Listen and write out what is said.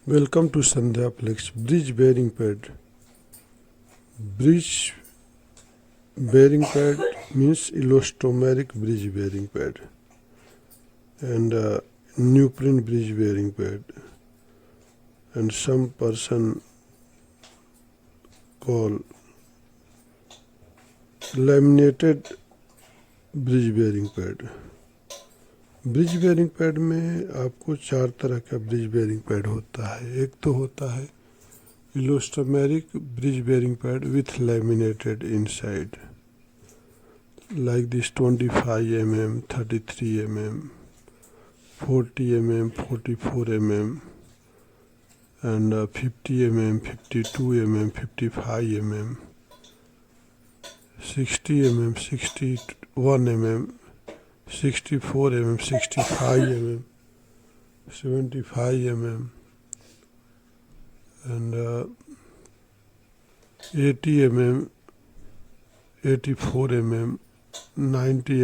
Welcome to Sandhya Plex bridge bearing pad. Bridge bearing pad means elastomeric bridge bearing pad and neoprene bridge bearing pad, and some person call laminated bridge bearing pad. Bridge bearing pad में आपको चार तरह का bridge bearing pad होता है. एक तो होता है elastomeric bridge bearing pad with laminated inside, like this 25 mm, 33 mm, 40 mm, 44 mm, and 50 mm, 52 mm, 55 mm, 60 mm, 61 mm, 64 mm, 65 mm, 75 mm, and 80 mm, 84 mm, 90 mm.